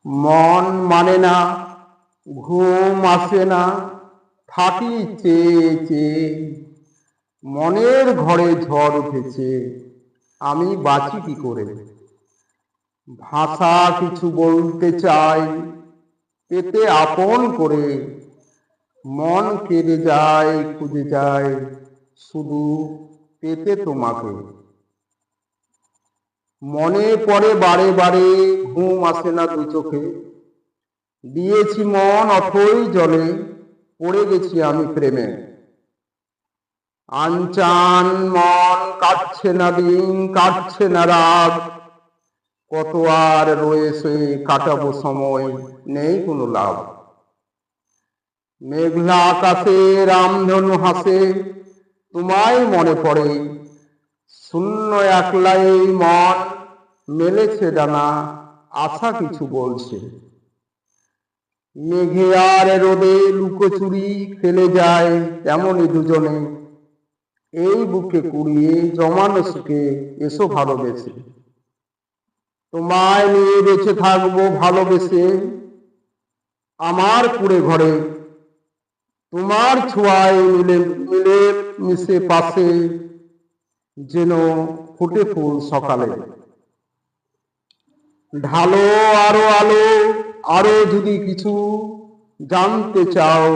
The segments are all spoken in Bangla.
মন মানে না, ঘুম আসে না, থাকি চেয়ে চেয়ে। মনের ঘরে ঝড় উঠেছে, আমি বাঁচি কি করে? ভাষা কিছু বলতে চাই, পেতে আপন করে। মন কেঁদে যায়, খুঁজে যায়, শুধু পেতে তোমাকে। মনে পড়ে বারে বারে, ঘুম আসে না দু চোখে। দিয়েছি মন অথই জলে, পড়ে গেছি আমি প্রেমে। আনচান মন কাটছে না দিন, কাটছে না রাত। কত আর রয়েছে কাটাবো সময়, নেই কোনো লাভ। মেঘলা আকাশে রামধনু হাসে, তোমায় মনে পড়ে। শূন্য একলা এই মন, মেলেছে ডানা, আশা কিছু বলছে। মেঘে আর রোদে লুকোচুরি খেলে যায় তেমনই দুজনে। এই বুকে কুড়িয়ে জমানো সুখে এসো ভালোবেসে। তোমায় নিয়ে বেঁচে থাকবো ভালোবেসে, আমার কুড়ে ঘরে। তোমার ছোঁয়ায় মিলে মিলে মিশে পাশে, যেন ফুটে ফুল সকালে। ঢালো আরো আলো, আরো যদি কিছু জানতে চাও,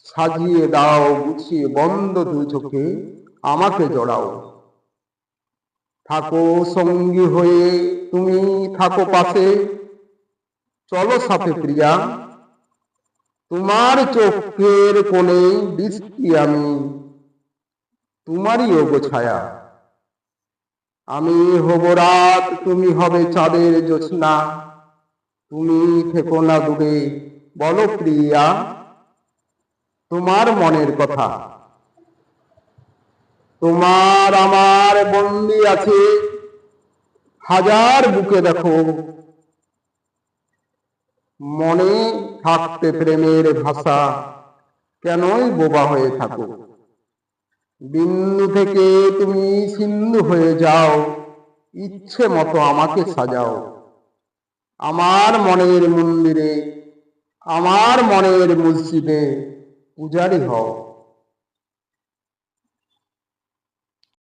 সাজিয়ে দাও গুছিয়ে বন্ধ দুই চোখে, আমাকে জড়াও। থাকো সঙ্গী হয়ে, তুমি থাকো পাশে, চলো সাথে প্রিয়া। তোমার চোখের কোণে দৃষ্টি আমি, তোমারই ওগো ছায়া। আমি হব রাত, তুমি হবে চাঁদের জ্যোৎস্না। তুমি থেকো না দূরে, বলো প্রিয়া তোমার মনের কথা। তোমার আমার বন্দি আছে হাজার বুকে, দেখো মনে থাকতে প্রেমের ভাষা, কেনই বোবা হয়ে থাকো। বিন্দু থেকে তুমি সিন্ধু হয়ে যাও, ইচ্ছে মতো আমাকে সাজাও। আমার মনের মন্দিরে, আমার মনের মসজিদে পূজারি হও।